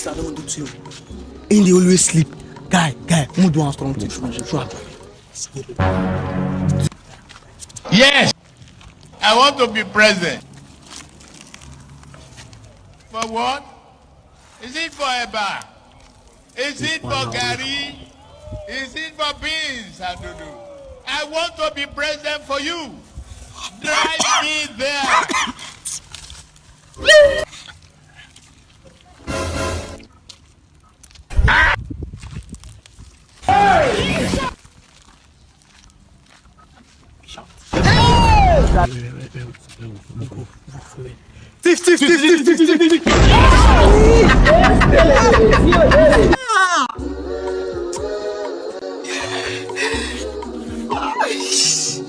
this I don't want to do to you. And they always sleep. Guy, mood one strong thing. Yes, I want to be president. For what? Is it for Eba? Is it for Gary? Is it for beans? I don't know. I want to be president for you. Drive me there. Thief.